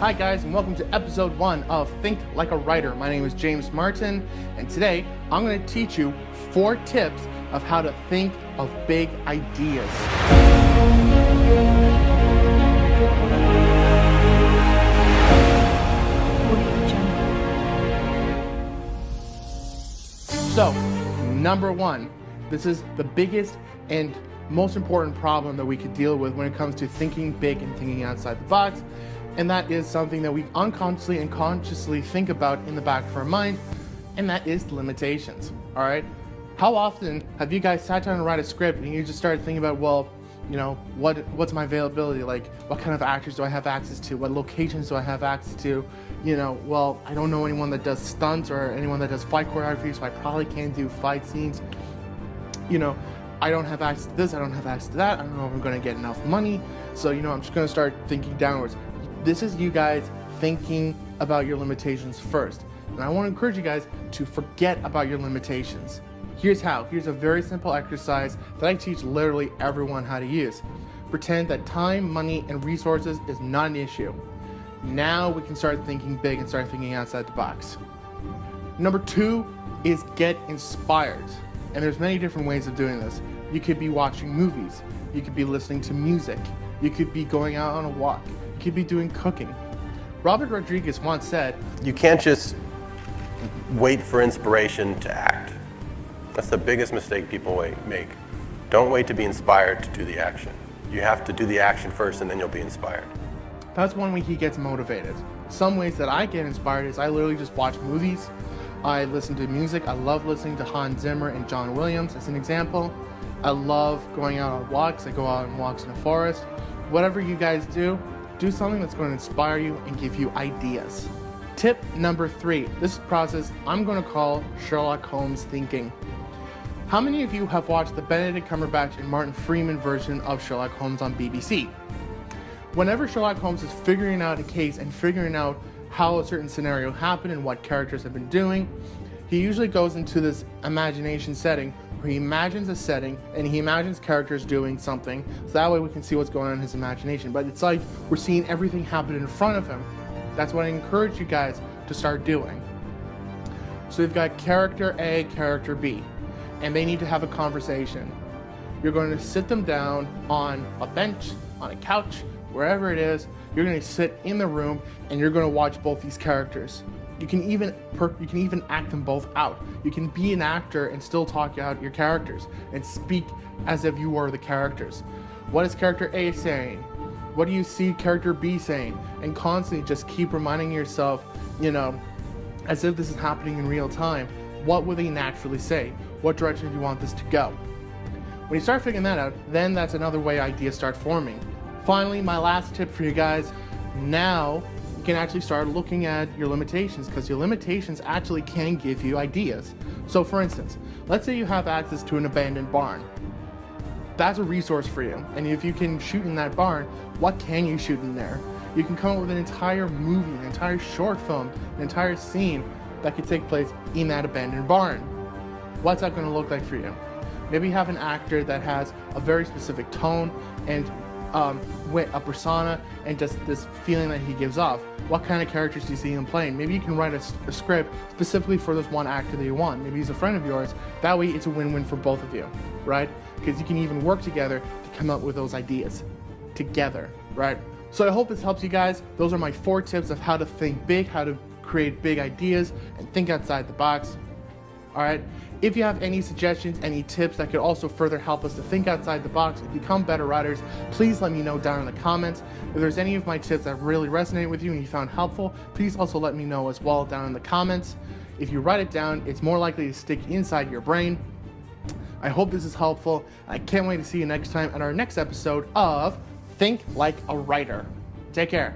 Hi guys, and welcome to episode 1 of Think Like a Writer. My name is James Martin, and today I'm going to teach you 4 tips of how to think of big ideas. So, number 1, this is the biggest and most important problem that we could deal with when it comes to thinking big and thinking outside the box. And that is something that we unconsciously and consciously think about in the back of our mind, and that is limitations, all right? How often have you guys sat down and write a script and you just started thinking about, well, you know, what's my availability? Like, what kind of actors do I have access to? What locations do I have access to? You know, well, I don't know anyone that does stunts or anyone that does fight choreography, so I probably can't do fight scenes. You know, I don't have access to this, I don't have access to that, I don't know if I'm gonna get enough money, so, you know, I'm just gonna start thinking downwards. This is you guys thinking about your limitations first. And I want to encourage you guys to forget about your limitations. Here's how. Here's a very simple exercise that I teach literally everyone how to use. Pretend that time, money, and resources is not an issue. Now we can start thinking big and start thinking outside the box. Number 2 is get inspired. And there's many different ways of doing this. You could be watching movies. You could be listening to music. You could be going out on a walk. You could be doing cooking. Robert Rodriguez once said, "You can't just wait for inspiration to act." That's the biggest mistake people make. Don't wait to be inspired to do the action. You have to do the action first and then you'll be inspired. That's one way he gets motivated. Some ways that I get inspired is I literally just watch movies. I listen to music. I love listening to Hans Zimmer and John Williams as an example. I love going out on walks. I go out on walks in the forest. Whatever you guys do something that's going to inspire you and give you ideas. Tip number 3. This process I'm going to call Sherlock Holmes thinking. How many of you have watched the Benedict Cumberbatch and Martin Freeman version of Sherlock Holmes on BBC? Whenever Sherlock Holmes is figuring out a case and figuring out how a certain scenario happened and what characters have been doing, he usually goes into this imagination setting where he imagines a setting and he imagines characters doing something, so that way we can see what's going on in his imagination. But it's like we're seeing everything happen in front of him. That's what I encourage you guys to start doing. So you've got character A, character B, and they need to have a conversation. You're going to sit them down on a bench, on a couch, wherever it is. You're going to sit in the room and you're going to watch both these characters. You can even act them both out. You can be an actor and still talk out your characters and speak as if you were the characters. What is character A saying? What do you see character B saying? And constantly just keep reminding yourself, you know, as if this is happening in real time. What would they naturally say? What direction do you want this to go? When you start figuring that out, then that's another way ideas start forming. Finally, my last tip for you guys, now you can actually start looking at your limitations, because your limitations actually can give you ideas. So for instance, let's say you have access to an abandoned barn. That's a resource for you. And if you can shoot in that barn, what can you shoot in there? You can come up with an entire movie, an entire short film, an entire scene that could take place in that abandoned barn. What's that going to look like for you? Maybe you have an actor that has a very specific tone and a persona and just this feeling that he gives off. What kind of characters do you see him playing? Maybe you can write a script specifically for this one actor that you want. Maybe he's a friend of yours. That way it's a win-win for both of you, right? Because you can even work together to come up with those ideas together, right? So I hope this helps you guys. Those are my 4 tips of how to think big, how to create big ideas and think outside the box. All right. If you have any suggestions, any tips that could also further help us to think outside the box and become better writers, please let me know down in the comments. If there's any of my tips that really resonate with you and you found helpful, please also let me know as well down in the comments. If you write it down, it's more likely to stick inside your brain. I hope this is helpful. I can't wait to see you next time at our next episode of Think Like a Writer. Take care.